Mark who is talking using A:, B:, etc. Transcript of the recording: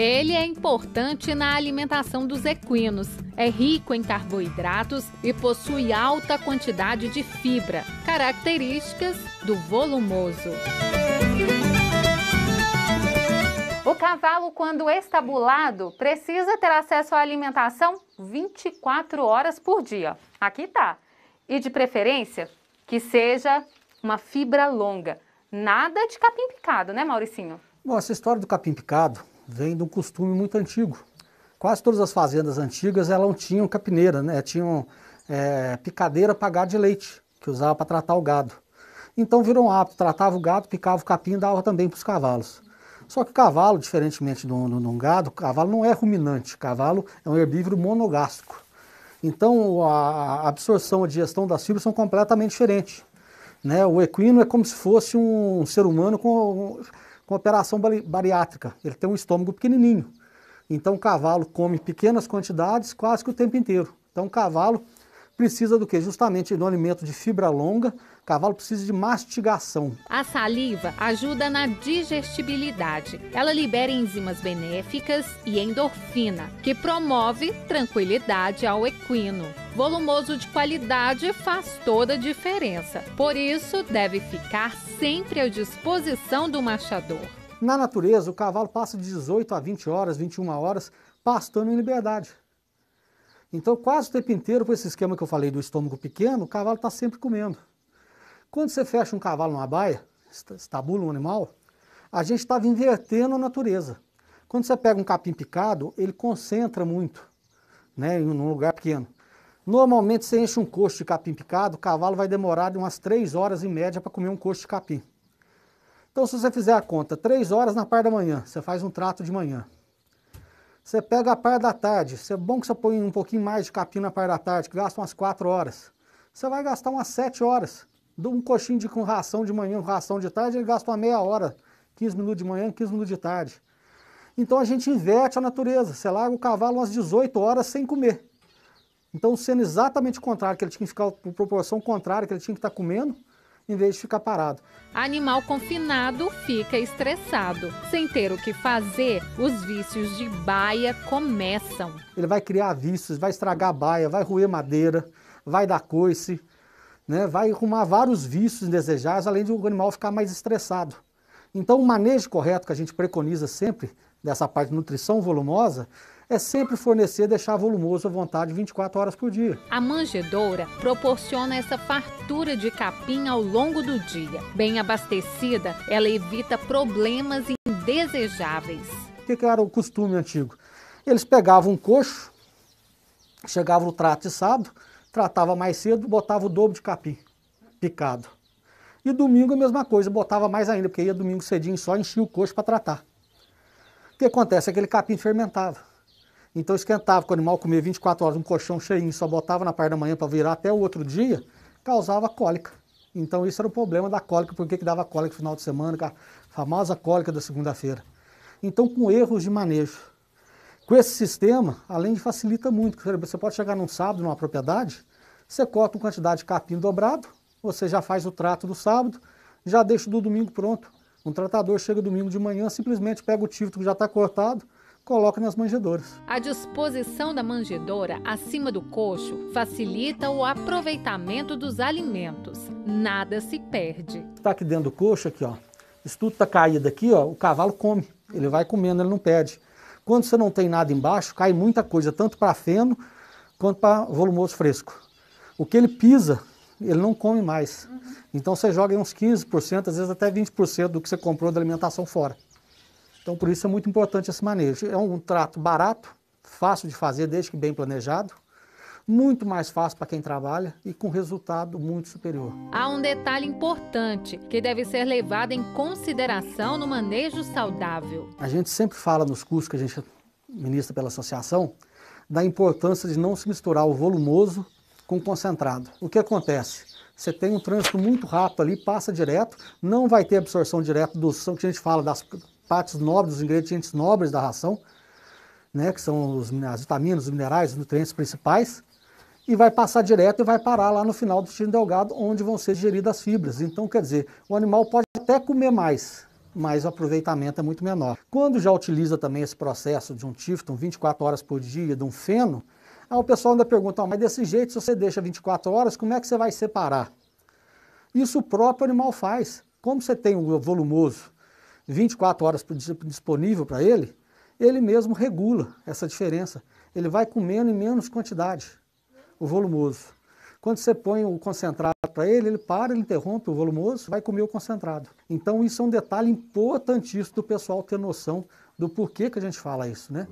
A: Ele é importante na alimentação dos equinos, é rico em carboidratos e possui alta quantidade de fibra, características do volumoso. O cavalo, quando estabulado, precisa ter acesso à alimentação 24 horas por dia. Aqui tá. E de preferência, que seja uma fibra longa. Nada de capim picado, né, Mauricinho?
B: Bom, essa história do capim picado vem de um costume muito antigo. Quase todas as fazendas antigas elas tinham capineira, né? Tinham picadeira para gado de leite, que usava para tratar o gado. Então virou um hábito, tratava o gado, picava o capim e dava também para os cavalos. Só que o cavalo, diferentemente de um gado, o cavalo não é ruminante, o cavalo é um herbívoro monogástrico. Então a absorção e a digestão das fibras são completamente diferentes. Né? O equino é como se fosse um ser humano com operação bariátrica, ele tem um estômago pequenininho. Então o cavalo come pequenas quantidades quase que o tempo inteiro. Então o cavalo precisa do quê? Justamente do alimento de fibra longa, o cavalo precisa de mastigação.
A: A saliva ajuda na digestibilidade. Ela libera enzimas benéficas e endorfina, que promove tranquilidade ao equino. Volumoso de qualidade faz toda a diferença. Por isso, deve ficar sempre à disposição do machador.
B: Na natureza, o cavalo passa de 18 a 20 horas, 21 horas, pastando em liberdade. Então, quase o tempo inteiro, por esse esquema que eu falei do estômago pequeno, o cavalo está sempre comendo. Quando você fecha um cavalo numa baia, estabula um animal, a gente estava invertendo a natureza. Quando você pega um capim picado, ele concentra muito, né, em um lugar pequeno. Normalmente, você enche um coxo de capim picado, o cavalo vai demorar de umas 3 horas em média para comer um coxo de capim. Então, se você fizer a conta, 3 horas na parte da manhã, você faz um trato de manhã. Você pega a parte da tarde, é bom que você põe um pouquinho mais de capim na parte da tarde, que gasta umas 4 horas. Você vai gastar umas 7 horas. Um coxinho com ração de manhã, com ração de tarde, ele gasta uma meia hora, 15 minutos de manhã, 15 minutos de tarde. Então a gente inverte a natureza, você larga o cavalo umas 18 horas sem comer. Então sendo exatamente o contrário, que ele tinha que ficar por proporção contrária, que ele tinha que estar comendo, em vez de ficar parado.
A: Animal confinado fica estressado. Sem ter o que fazer, os vícios de baia começam.
B: Ele vai criar vícios, vai estragar a baia, vai roer madeira, vai dar coice, né? Vai arrumar vários vícios indesejáveis, além de o animal ficar mais estressado. Então o manejo correto que a gente preconiza sempre, dessa parte de nutrição volumosa, é sempre fornecer, deixar volumoso à vontade 24 horas por dia.
A: A manjedoura proporciona essa fartura de capim ao longo do dia. Bem abastecida, ela evita problemas indesejáveis.
B: O que era o costume antigo? Eles pegavam um coxo, chegavam no trato de sábado, tratava mais cedo, botava o dobro de capim picado. E domingo a mesma coisa, botava mais ainda, porque ia domingo cedinho só, enchia o coxo para tratar. O que acontece? Aquele capim fermentava. Então esquentava, com o animal comia 24 horas, um colchão cheinho, só botava na parte da manhã para virar até o outro dia, causava cólica. Então isso era o problema da cólica, por que dava cólica no final de semana, a famosa cólica da segunda-feira. Então com erros de manejo. Com esse sistema, além de facilita muito, você pode chegar num sábado, numa propriedade, você corta uma quantidade de capim dobrado, você já faz o trato do sábado, já deixa do domingo pronto. Um tratador chega domingo de manhã, simplesmente pega o tífito que já está cortado, coloca nas manjedouras.
A: A disposição da manjedoura acima do coxo facilita o aproveitamento dos alimentos. Nada se perde.
B: Está aqui dentro do coxo, aqui, ó. Isso tudo está caído aqui, ó. O cavalo come. Ele vai comendo, ele não perde. Quando você não tem nada embaixo, cai muita coisa, tanto para feno quanto para volumoso fresco. O que ele pisa, ele não come mais. Então você joga aí uns 15%, às vezes até 20% do que você comprou da alimentação fora. Então, por isso é muito importante esse manejo. É um trato barato, fácil de fazer, desde que bem planejado, muito mais fácil para quem trabalha e com resultado muito superior.
A: Há um detalhe importante que deve ser levado em consideração no manejo saudável.
B: A gente sempre fala nos cursos que a gente ministra pela associação da importância de não se misturar o volumoso com o concentrado. O que acontece? Você tem um trânsito muito rápido ali, passa direto, não vai ter absorção direta dos, que a gente fala das partes nobres, dos ingredientes nobres da ração, né, que são as vitaminas, os minerais, os nutrientes principais, e vai passar direto e vai parar lá no final do intestino delgado, onde vão ser digeridas as fibras. Então, quer dizer, o animal pode até comer mais, mas o aproveitamento é muito menor. Quando já utiliza também esse processo de um Tifton 24 horas por dia, de um feno, aí o pessoal ainda pergunta, mas desse jeito, se você deixa 24 horas, como é que você vai separar? Isso o próprio animal faz. Como você tem o volumoso 24 horas disponível para ele, ele mesmo regula essa diferença. Ele vai comendo em menos quantidade, o volumoso. Quando você põe o concentrado para ele, ele para, ele interrompe o volumoso, vai comer o concentrado. Então isso é um detalhe importantíssimo do pessoal ter noção do porquê que a gente fala isso, né?